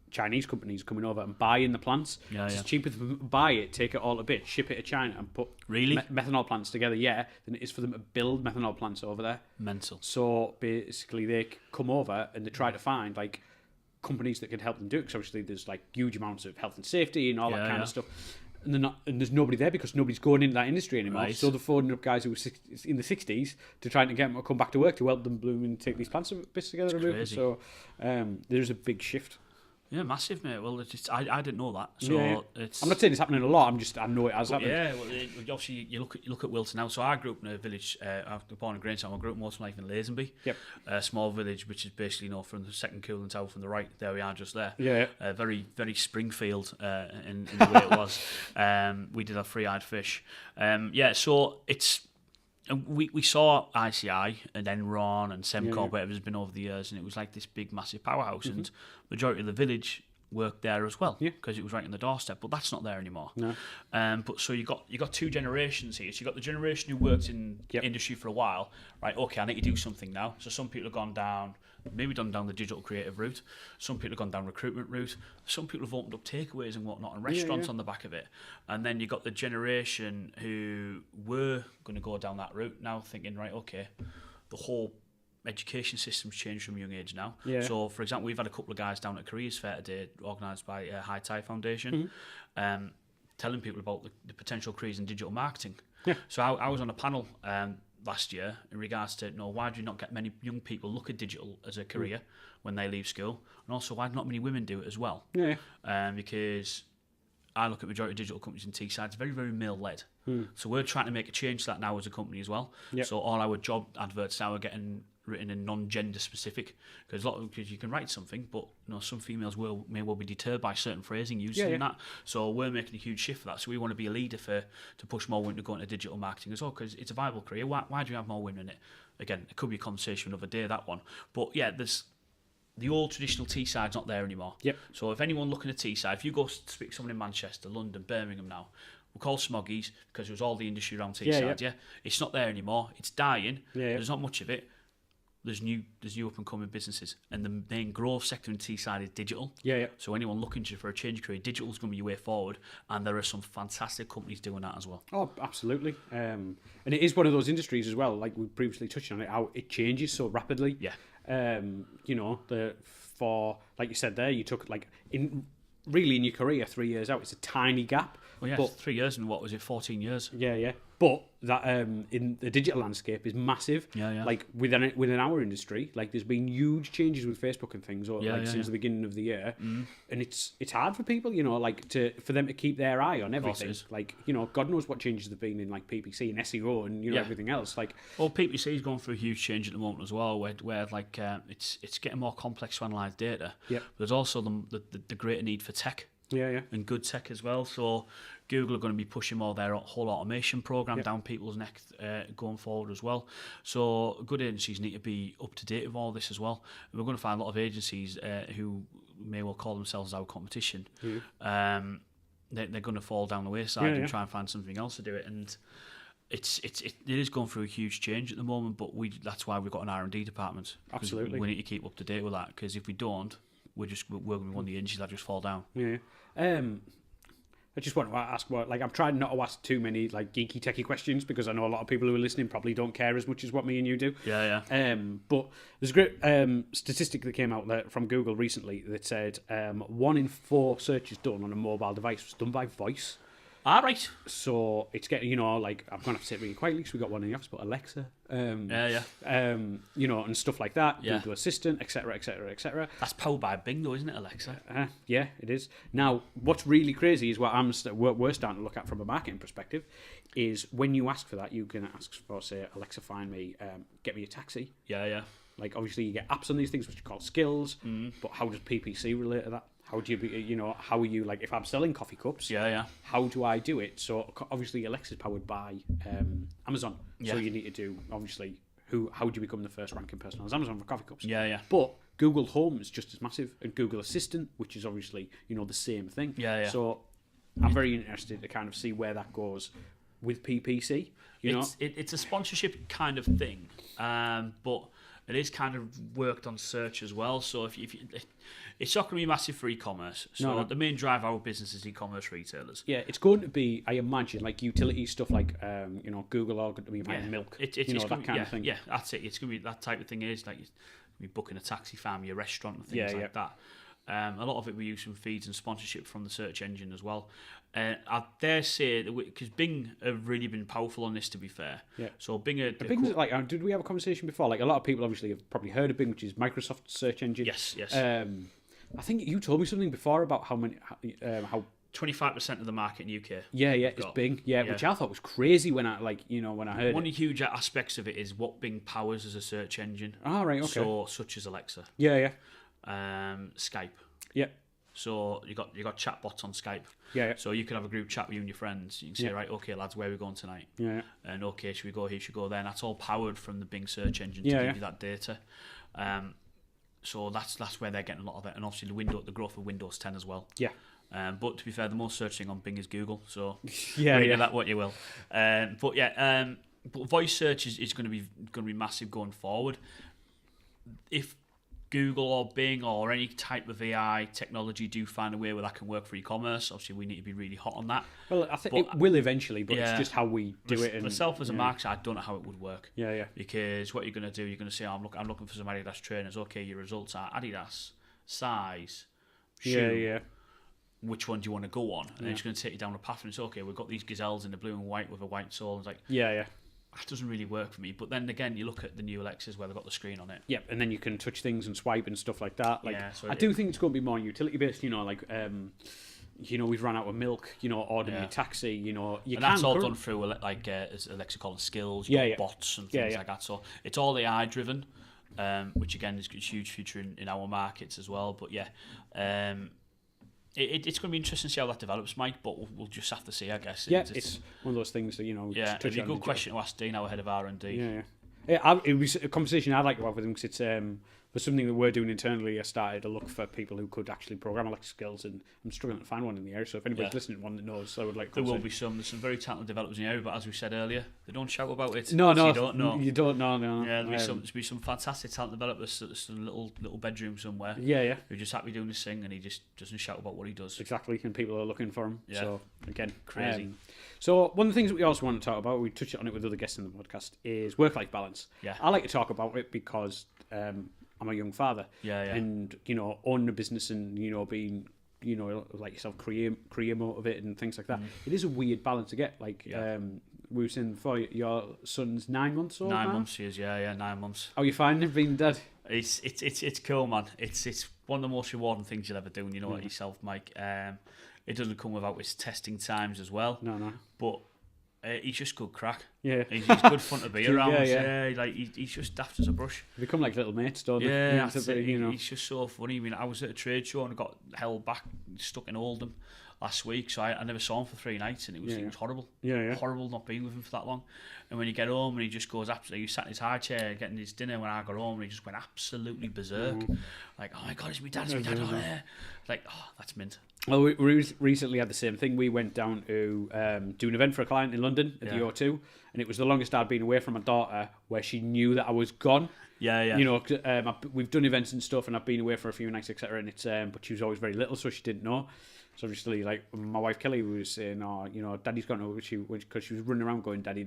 Chinese companies coming over and buying the plants. It's cheaper for them to buy it, take it all to bits, ship it to China, and put methanol plants together. Than it is for them to build methanol plants over there. Mental. So basically, they come over and they try to find like companies that can help them do it, because obviously there's like huge amounts of health and safety and all that kind of stuff, and there's nobody there because nobody's going into that industry anymore. So they're phoning up guys who were in the 60s to try and get them to come back to work to help them bloom and take these plants bits together and move them. So there's a big shift. Yeah, massive, mate. Well, I didn't know that. So I'm not saying it's happening a lot. I know it has happened. Yeah, well, obviously you look at Wilton now. So I grew up in a village. I was born in Grangetown. I grew up most of my life in Lazenby, a small village which is basically from the second cooling tower from the right. There we are, just there. Very very Springfield in the way it was. We did have three-eyed fish. So it's. And we saw ICI and Enron and Semcor, whatever has been over the years, and it was like this big, massive powerhouse, and majority of the village worked there as well, because it was right on the doorstep. But that's not there anymore. No. But so you got two generations here. So you got the generation who worked in industry for a while, right? Okay, I need to do something now. So some people have gone down the digital creative route. Some people have gone down recruitment route. Some people have opened up takeaways and whatnot and restaurants on the back of it. And then you got the generation who were going to go down that route now, thinking, right, okay, the whole education system's changed from a young age now. So, for example, we've had a couple of guys down at Careers Fair today, organised by High Tide Foundation, telling people about the potential careers in digital marketing. So I was on a panel last year in regards to, why do you not get many young people look at digital as a career when they leave school, and also why do not many women do it as well? Because I look at majority of digital companies in Teesside, it's very, very male-led. So we're trying to make a change to that now as a company as well. So all our job adverts now are getting written in non-gender specific, because you can write something, but some females may well be deterred by certain phrasing using that. So we're making a huge shift for that. So we want to be a leader to push more women to go into digital marketing as well, because it's a viable career. Why do you have more women in it? Again, it could be a conversation another day, that one. But yeah, there's the old traditional Teesside's not there anymore. Yep. So if anyone looking at Teesside, if you go speak to someone in Manchester, London, Birmingham now, we're called Smoggies because there was all the industry around Teesside. It's not there anymore. It's dying. There's not much of it. There's new up and coming businesses, and the main growth sector in Teesside is digital. So anyone looking for a change career, digital is going to be your way forward, and there are some fantastic companies doing that as well. Oh, absolutely. And it is one of those industries as well, like we previously touched on it, how it changes so rapidly. For like you said there, you took in your career 3 years out, it's a tiny gap. Well, but 3 years and what was it, 14 years? But that in the digital landscape is massive. Like within our industry, like there's been huge changes with Facebook and things, since the beginning of the year, and it's hard for people, for them to keep their eye on everything. God knows what changes there've been in PPC and SEO and everything else. PPC is going through a huge change at the moment as well, where it's getting more complex to analyse data. But there's also the greater need for tech. And good tech as well. So Google are going to be pushing more their whole automation program down people's neck going forward as well. So good agencies need to be up to date with all this as well. And we're going to find a lot of agencies who may well call themselves our competition. They're going to fall down the wayside and try and find something else to do it. And it is going through a huge change at the moment. But that's why we've got an R&D department. Absolutely, we need to keep up to date with that, because if we don't, we're going to be one of the agencies that just fall down. I just want to ask I'm trying not to ask too many geeky techie questions, because I know a lot of people who are listening probably don't care as much as what me and you do. But there's a great statistic that came out there from Google recently that said 1 in 4 searches done on a mobile device was done by voice. All right. So it's getting, I'm going to have to say it really quietly because we got one in the office, but Alexa, and stuff like that, Google Assistant, etc., etc., etc. That's powered by Bing, though, isn't it, Alexa? Yeah, it is. Now, what's really crazy is what we're starting to look at from a marketing perspective is when you ask for that, you can ask for, say, Alexa, find me, get me a taxi. Obviously, you get apps on these things which are called skills, but how does PPC relate to that? How do you, how are you, if I'm selling coffee cups, how do I do it? So, obviously, Alexa's powered by Amazon. So, you need to do, obviously, how do you become the first ranking person on Amazon for coffee cups? But Google Home is just as massive, and Google Assistant, which is obviously, the same thing. So, I'm very interested to kind of see where that goes with PPC. It's a sponsorship kind of thing, but it is kind of worked on search as well. So if it's not going to be massive for e-commerce. So the main drive of our business is e-commerce retailers. It's going to be, I imagine, utility stuff Google are going to be buying milk. It's that kind of thing. Yeah, that's it. It's going to be that type of thing. You're booking a taxi farm, your restaurant, and things like that. A lot of it we use some feeds and sponsorship from the search engine as well. I dare say that because Bing have really been powerful on this, to be fair. So Bing's did we have a conversation before? A lot of people obviously have probably heard of Bing, which is Microsoft's search engine. Yes. I think you told me something before about how 25% of the market in UK. It's Bing. Which I thought was crazy when I when I heard. One of the huge aspects of it is what Bing powers as a search engine. Oh, right, okay. So such as Alexa. Skype. So you got chatbots on Skype. So you can have a group chat with you and your friends. You can say, right, okay, lads, where are we going tonight? And okay, should we go here? Should we go there? And that's all powered from the Bing search engine to give you that data. So that's where they're getting a lot of it, and obviously the growth of Windows 10 as well. But to be fair, the most searched thing on Bing is Google. So read that what you will. But voice search is going to be massive going forward. If Google or Bing or any type of AI technology do find a way where that can work for e-commerce, obviously we need to be really hot on that. Well, I think it will eventually, but it's just how we do it. And, myself as a marketer, I don't know how it would work. Because what you're going to do, you're going to say, I'm looking for some Adidas trainers. Okay, your results are Adidas, size, shoe. Which one do you want to go on? And then it's going to take you down a path, and it's okay, we've got these gazelles in the blue and white with a white sole. And it's like, that doesn't really work for me. But then again, you look at the new Alexas where they've got the screen on it. And then you can touch things and swipe and stuff like that. So I do think it's going to be more utility based. We've run out of milk. Ordering a taxi. And that's all done through as Alexa calls skills. Bots and things like that. So it's all AI driven. which again is a huge future in our markets as well. But yeah, it's going to be interesting to see how that develops, Mike. But we'll just have to see, I guess. Yeah, it's one of those things that it'd be a good question to ask Dean, our head of R&D. It was a conversation I'd like to have with him because it's for something that we're doing internally. I started to look for people who could actually program electric skills, and I'm struggling to find one in the area. So if anybody's listening to one that knows, I would like. There will be some. There's some very talented developers in the area, but as we said earlier, they don't shout about it. No, so you don't know. You don't know. No. Yeah, there'll be some fantastic talent developers. That's in a little bedroom somewhere. Yeah. Who's just happy doing his thing, and he just doesn't shout about what he does. Exactly, and people are looking for him. Yeah. So again, crazy. So one of the things that we also want to talk about, we touched on it with other guests in the podcast, is work-life balance. Yeah. I like to talk about it because I'm a young father. Yeah. And, owning a business and, being, like yourself, career motivated and things like that. It is a weird balance to get. Like, we were saying before, your son's 9 months old 9 now? months, he is, yeah, 9 months. How are you finding it being dad? It's cool, man. It's one of the most rewarding things you'll ever do, and you know it yourself, Mike. It doesn't come without its testing times as well. No. But he's just good crack. Yeah. He's good fun to be around. Yeah. Like he's just daft as a brush. They become like little mates, don't they? Yeah, he's just so funny. I mean, I was at a trade show and I got held back, stuck in Oldham last week, so I never saw him for 3 nights, and it was horrible. Yeah. Horrible not being with him for that long. And when you get home and he just goes absolutely, he sat in his high chair getting his dinner when I got home, and he just went absolutely berserk. Like, oh my God, it's my dad, oh yeah. Like, oh, that's mint. Well, we recently had the same thing. We went down to do an event for a client in London at the O2, and it was the longest I'd been away from my daughter, where she knew that I was gone. Yeah. We've done events and stuff, and I've been away for a few nights, etc. And it's but she was always very little, so she didn't know. So obviously, like my wife Kelly was saying, Daddy's gone to because she was running around going, Daddy.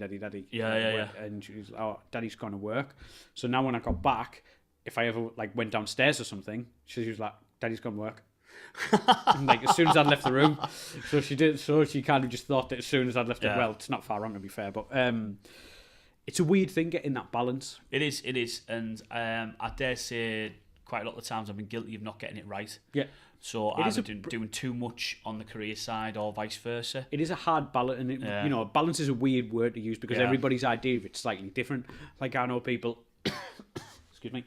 Yeah. And she was, Daddy's gone to work. So now when I got back, if I ever went downstairs or something, she was like, Daddy's gone to work. As soon as I'd left the room, so she did. So she kind of just thought that as soon as I'd left it. Well, it's not far wrong to be fair, but it's a weird thing getting that balance. It is, and I dare say quite a lot of the times I've been guilty of not getting it right. Yeah. So either doing too much on the career side or vice versa. It is a hard balance, and balance is a weird word to use because everybody's idea of it's slightly different. Like I know people, excuse me,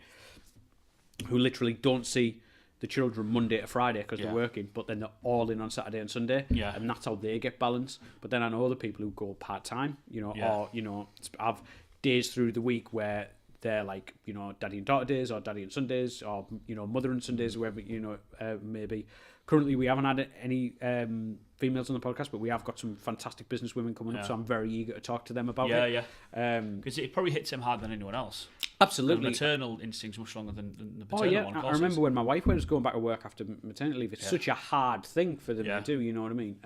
who literally don't see the children Monday to Friday because they're working, but then they're all in on Saturday and Sunday, and that's how they get balance. But then I know other people who go part-time, or have days through the week where they're like, daddy and daughter days, or daddy and Sundays, or mother and Sundays, whoever maybe. Currently, we haven't had any females on the podcast, but we have got some fantastic business women coming up, so I'm very eager to talk to them about it. Because it probably hits them harder than anyone else. Absolutely. The maternal instinct's much stronger than the paternal one. I remember when my wife was going back to work after maternity leave. It's such a hard thing for them to do, you know what I mean?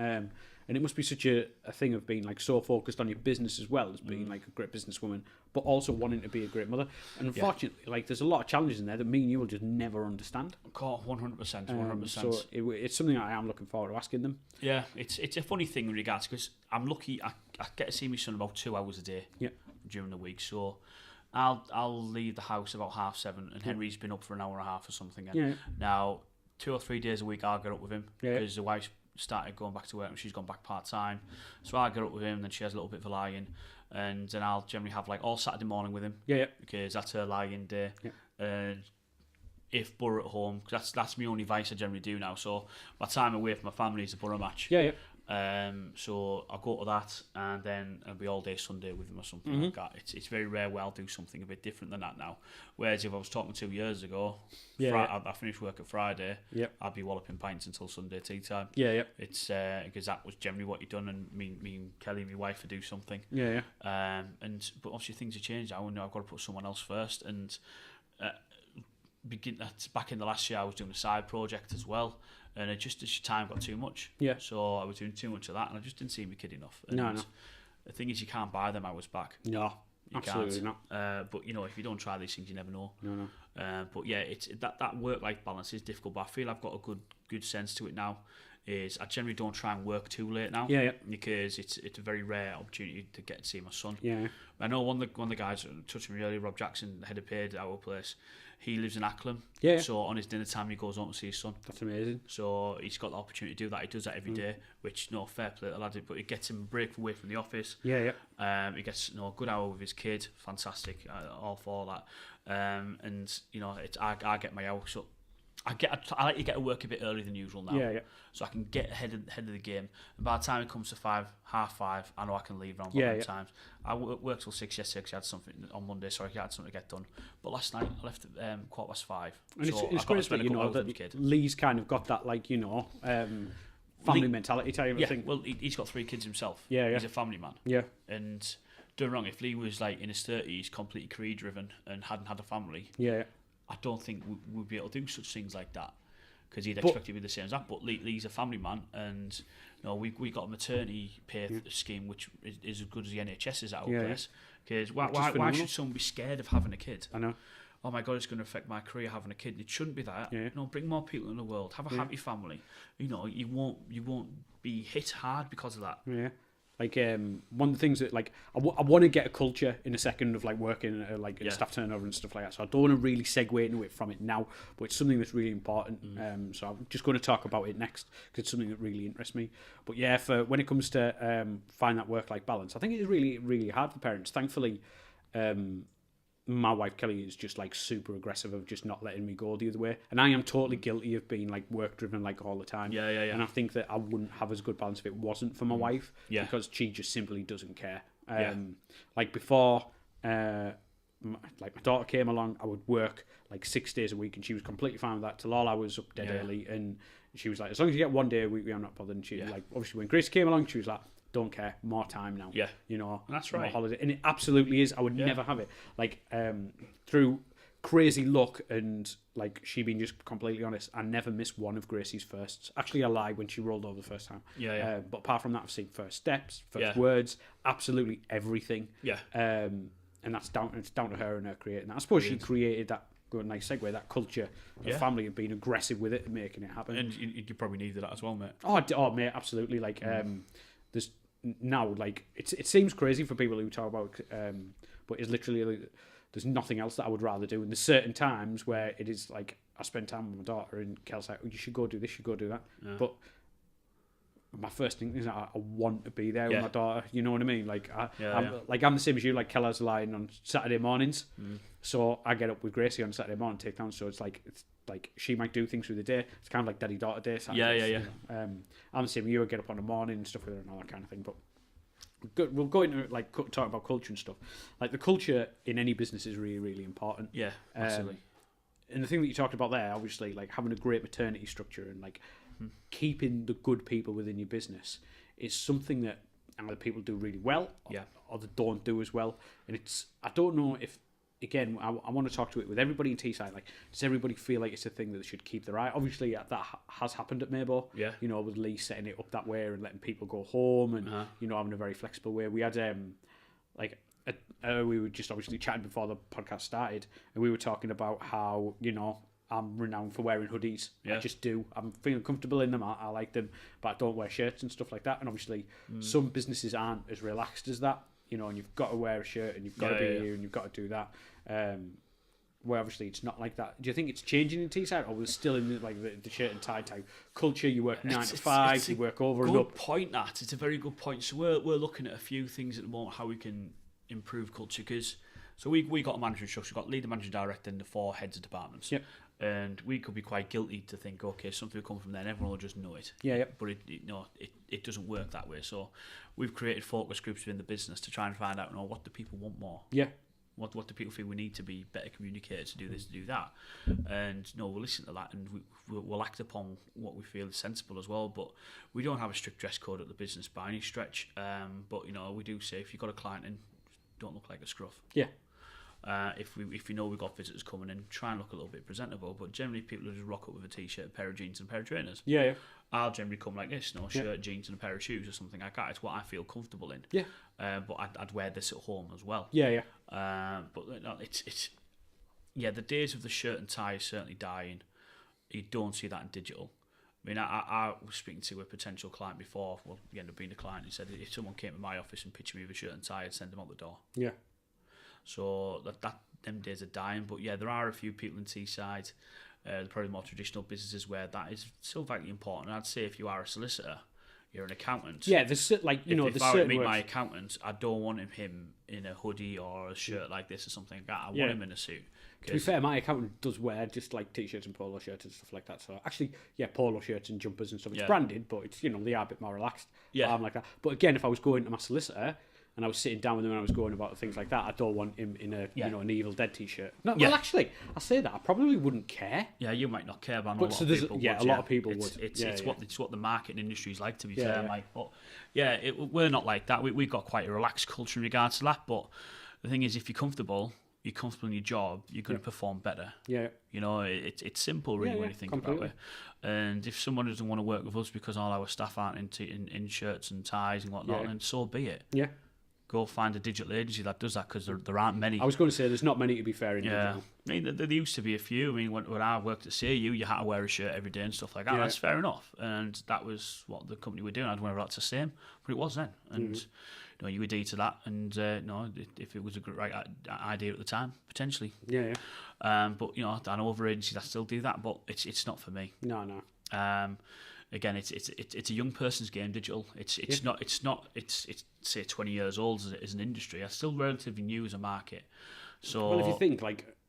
And it must be such a thing of being so focused on your business as well as being a great businesswoman, but also wanting to be a great mother. And unfortunately, there's a lot of challenges in there that me and you will just never understand. 100%. So it's something I am looking forward to asking them. Yeah, it's a funny thing in regards, because I'm lucky I get to see my son about 2 hours a day during the week. So I'll leave the house about 7:30, and Henry's been up for an hour and a half or something. And now 2 or 3 days a week I'll get up with him because the wife's started going back to work and she's gone back part-time, so I get up with him, then she has a little bit of a lie-in, and then I'll generally have all Saturday morning with him because that's her lie-in day. And if Borough at home, because that's my only vice I generally do now, so my time away from my family is a Borough match. So I'll go to that, and then I'll be all day Sunday with him or something like that. It's very rare where I'll do something a bit different than that now. Whereas if I was talking 2 years ago, I finished work at Friday, I'd be walloping pints until Sunday tea time. It's because that was generally what you'd done, and me and Kelly, my wife, would do something. But obviously things have changed now, and I've got to put someone else first. And back in the last year, I was doing a side project as well. And it just as time got too much. So I was doing too much of that, and I just didn't see my kid enough. And no. The thing is, you can't buy them hours back. No, you absolutely can't. not. But if you don't try these things, you never know. No. But yeah, it's that work-life balance is difficult. But I feel I've got a good sense to it now. is I generally don't try and work too late now. Because it's a very rare opportunity to get to see my son. I know one of the guys touched me earlier, Rob Jackson, the head of paid at our place. He lives in Acklam. So on his dinner time, he goes on to see his son. That's amazing. So he's got the opportunity to do that. He does that every day, which, fair play to the lad, but it gets him a break away from the office. He gets, a good hour with his kid. Fantastic. All for that. And, I get my hour. So I like to get to work a bit earlier than usual now. So I can get ahead of the game. And by the time it comes to 5:30, I know I can leave around times. I work till 6 yesterday because I had something on Monday, so I had something to get done. But last night I left at 5:15. And so it's great that Lee's kind of got that family mentality type of thing. Well, he's got 3 kids himself. He's a family man. And don't wrong, if Lee was in his 30s, completely career driven and hadn't had a family, I don't think we'd be able to do such things like that, because he'd expect to be the same as that. But Lee's a family man, and we got a maternity pay scheme which is as good as the NHS is at our place. Because why should someone be scared of having a kid? I know. Oh my God, it's going to affect my career having a kid. It shouldn't be that. Bring more people in the world. Have a happy family. You won't be hit hard because of that. One of the things that I want to get a culture in a second of working in staff turnover and stuff like that, so I don't want to really segue into it from it now, but it's something that's really important. So I'm just going to talk about it next because it's something that really interests me. But for when it comes to find that work-life balance, I think it is really, really hard for parents. Thankfully, my wife Kelly is just super aggressive of just not letting me go the other way, and I am totally guilty of being work driven all the time. And I think that I wouldn't have as good balance if it wasn't for my wife, because she just simply doesn't care. Before my daughter came along, I would work 6 days a week, and she was completely fine with that till all I was up dead early, and she was as long as you get 1 day a week, I'm not bothered. And she obviously when Grace came along, she was don't care, more time now. That's right. More holiday, and it absolutely is. I would never have it. Through crazy luck and she being just completely honest, I never missed one of Gracie's firsts. Actually, I lied when she rolled over the first time. But apart from that, I've seen first steps, first words, absolutely everything. And that's down to her and her creating that. I suppose she created that. Good, nice segue. That culture of family of being aggressive with it and making it happen. And you probably needed that as well, mate. Oh, mate, absolutely. There's now it seems crazy for people who talk about but it's literally there's nothing else that I would rather do, and there's certain times where it is I spend time with my daughter and Kel's you should go do this, you should go do that, but my first thing is I want to be there with my daughter, you know what I mean? I'm the same as you. Kella's lying on Saturday mornings, so I get up with Gracie on Saturday morning, take down, so it's she might do things through the day. It's kind of like daddy-daughter day. Saturdays, I'm the same with you. I get up on the morning and stuff with her and all that kind of thing. But we'll go into talk about culture and stuff. The culture in any business is really, really important. Yeah, absolutely. And the thing that you talked about there, obviously, having a great maternity structure and keeping the good people within your business is something that either people do really well or they don't do as well. And I don't know if, again, I want to talk to it with everybody in Teesside. Does everybody feel like it's a thing that they should keep their eye? Obviously, that has happened at Mabo. With Lee setting it up that way and letting people go home and having a very flexible way. We had we were just obviously chatting before the podcast started, and we were talking about how I'm renowned for wearing hoodies. I just do. I'm feeling comfortable in them. I like them, but I don't wear shirts and stuff like that. And obviously, some businesses aren't as relaxed as that. And you've got to wear a shirt, and you've got to be here, and you've got to do that. Where obviously it's not like that. Do you think it's changing in Teesside, or we're still in the shirt and tie type culture? You work 9 to 5, you work over and up. Good point. It's a very good point. So we're looking at a few things at the moment how we can improve culture, because we got a management structure. We've got leader, manager, director, and the 4 heads of departments. Yep. And we could be quite guilty to think, okay, something will come from there and everyone will just know it. But it doesn't work that way. So we've created focus groups within the business to try and find out, what do people want more? What do people feel we need to be better communicators, to do this, to do that? And we'll listen to that, and we'll act upon what we feel is sensible as well. But we don't have a strict dress code at the business by any stretch. But we do say, if you've got a client in, don't look like a scruff. If we know we've got visitors coming in, try and look a little bit presentable. But generally, people will just rock up with a t-shirt, a pair of jeans, and a pair of trainers. I'll generally come like this, shirt, jeans, and a pair of shoes or something like that. It's what I feel comfortable in. But I'd wear this at home as well. But it's the days of the shirt and tie is certainly dying. You don't see that in digital. I mean, I was speaking to a potential client before. Well, he ended up being a client. He said if someone came to my office and pitched me with a shirt and tie, I'd send them out the door. Yeah. So them days are dying. But yeah, there are a few people in Teesside, probably more traditional businesses where that is still vitally important. And I'd say if you are a solicitor, you're an accountant. Yeah, there's like if I were to meet my accountant, I don't want him in a hoodie or a shirt like this or something like that. I want him in a suit. To be fair, my accountant does wear just like t-shirts and polo shirts and stuff like that. So actually, polo shirts and jumpers and stuff. It's branded, but it's they are a bit more relaxed. Yeah, I'm like that. But again, if I was going to my solicitor and I was sitting down with him and I was going about things like that, I don't want him in a an Evil Dead t-shirt. No, well, actually, I say that I probably wouldn't care. Yeah, you might not care, but a lot of people would. It's what the marketing industry is like. To be fair, Mike. But we're not like that. We've got quite a relaxed culture in regards to that. But the thing is, if you're comfortable in your job, you're going to perform better. Yeah. It's simple, really, when you think about it. And if someone doesn't want to work with us because all our staff aren't in shirts and ties and whatnot, then so be it. Yeah. Go find a digital agency that does that, because there aren't many. I was going to say there's not many, to be fair, in digital. I mean, there used to be a few. I mean, when I worked at CAU, you had to wear a shirt every day and stuff like that. That's fair enough. And that was what the company were doing. I don't know whether that's the same, but it was then. And you agreed to that. And if it was a great idea at the time, potentially. Yeah. But I know other agencies that still do that, but it's not for me. No. Again, it's a young person's game, digital. It's say 20 years old as an industry. It's still relatively new as a market. So well, if you think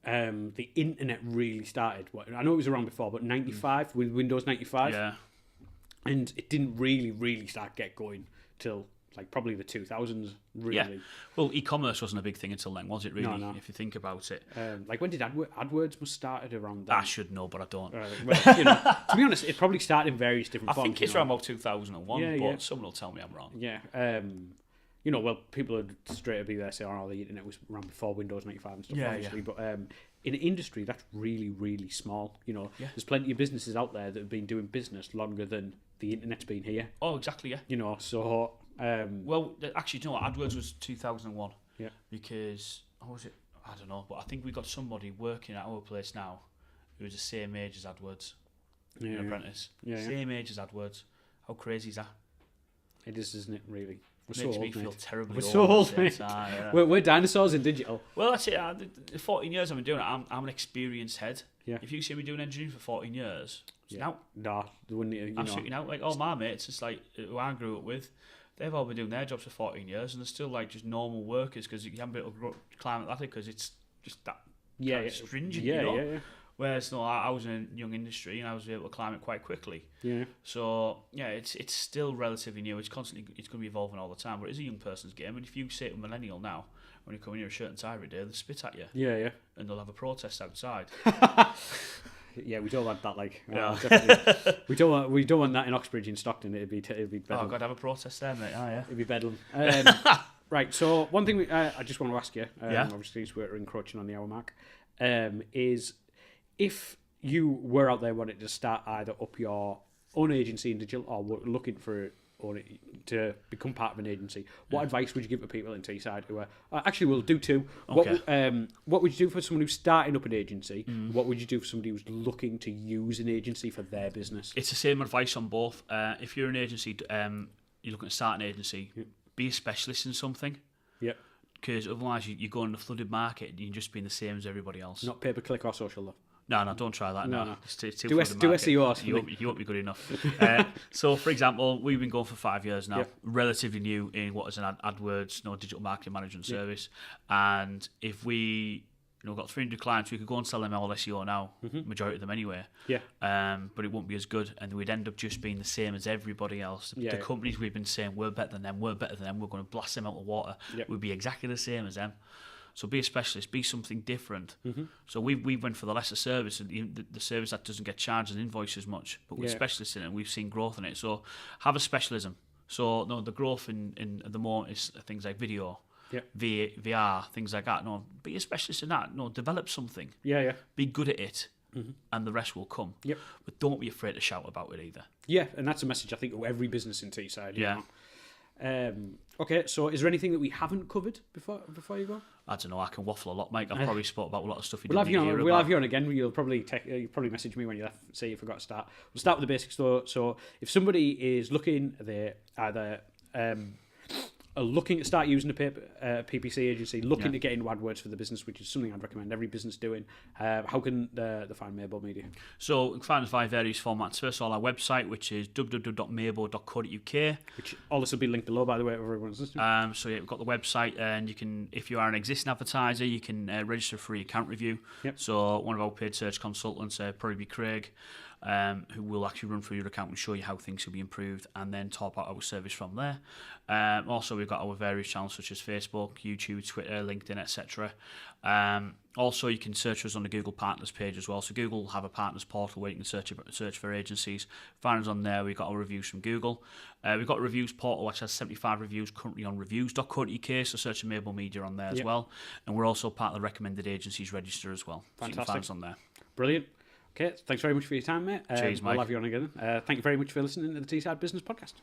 the internet really started, I know it was around before, but 95 with Windows 95. Yeah. And it didn't really start get going till probably the 2000s, really. Yeah. Well, e-commerce wasn't a big thing until then, was it, really? No. If you think about it. When did AdWords was started around then? I should know, but I don't. To be honest, it probably started in various different forms. I think it's around about 2001, but someone will tell me I'm wrong. Yeah. People would straight up be there saying, the internet was around before Windows 95 and stuff, obviously. But in an industry, that's really, really small. There's plenty of businesses out there that have been doing business longer than the internet's been here. Oh, exactly, yeah. So... well, actually, AdWords was 2001. Yeah. Because, how was it? I don't know, but I think we got somebody working at our place now who was the same age as AdWords. An apprentice. Same age as AdWords. How crazy is that? It is, isn't it, really? It makes me feel terribly old. We're so old, mate. We're dinosaurs in digital. Well, that's it. The 14 years I've been doing it, I'm an experienced head. Yeah. If you see me doing engineering for 14 years, it's out. Nah, they wouldn't. Absolutely out. Like all my mates, it's like who I grew up with. They've all been doing their jobs for 14 years, and they're still just normal workers, because you haven't been able to climb that ladder because it's just that stringent. Yeah. Whereas I was in a young industry and I was able to climb it quite quickly. Yeah. So it's still relatively new. It's going to be evolving all the time. But it is a young person's game, and if you say to a millennial now, when you come in here a shirt and tie every day, they'll spit at you. Yeah. And they'll have a protest outside. Yeah, we don't want that. Definitely. we don't want that in Oxbridge in Stockton. It'd be bedlam. Oh, God, have a protest there, mate. Oh, yeah. It'd be bedlam. Right. So one thing I just want to ask you, obviously, as we're encroaching on the hour mark, is if you were out there wanting to start either up your own agency in digital or were looking to become part of an agency, what advice would you give to people in Teesside who are actually we'll do two? Okay. What would you do for someone who's starting up an agency? What would you do for somebody who's looking to use an agency for their business? It's the same advice on both. If you're an agency, you're looking to start an agency, be a specialist in something. Yep. Because otherwise you go in the flooded market and you're just being the same as everybody else. Not pay-per-click or social, though. No, don't try that. No. It's too do SEO. You won't be good enough. So, for example, we've been going for 5 years now, relatively new in what is an AdWords, digital marketing management service. And if we got 300 clients, we could go and sell them all SEO now, majority of them anyway. Yeah. But it won't be as good, and we'd end up just being the same as everybody else. The companies we've been saying we're better than them, we're going to blast them out of the water. We'd be exactly the same as them. So be a specialist, be something different. So we went for the lesser service, and the service that doesn't get charged and invoiced as much, but we're specialists in it, and we've seen growth in it. So have a specialism. So the growth in the moment is things like video, VR, things like that. Be a specialist in that. Develop something. Be good at it, and the rest will come. But don't be afraid to shout about it either. Yeah, and that's a message I think of every business in Teesside. Okay, so is there anything that we haven't covered before you go? I don't know. I can waffle a lot, Mike. I've probably spoke about a lot of stuff you We'll have didn't hear you on. about. We'll have you on again. You'll probably message me when you left. Say you forgot to start. We'll start with the basics though. So if somebody is looking, they either are looking to start using a PPC agency, looking to get into AdWords for the business, which is something I'd recommend every business doing. How can they find Mabo Media? So you can find us via various formats. First of all, our website, which is www.mabo.co.uk. Which all this will be linked below, by the way, if everyone's listening. So yeah, we've got the website, and you can, if you are an existing advertiser, you can register for a free account review. Yep. So one of our paid search consultants, probably be Craig, who will actually run through your account and show you how things can be improved, and then talk about our service from there. Also, we've got our various channels such as Facebook, YouTube, Twitter, LinkedIn, etc. Also, you can search us on the Google Partners page as well. So Google will have a partners portal where you can search for agencies. Find us on there. We've got our reviews from Google. We've got a reviews portal which has 75 reviews currently on reviews.co.uk, so search Mabo Media on there as well. And we're also part of the recommended agencies register as well. Fantastic. So you can find us on there. Brilliant. Okay, thanks very much for your time, mate. Cheers, Mike. We'll have you on again. Thank you very much for listening to the Teesside Business Podcast.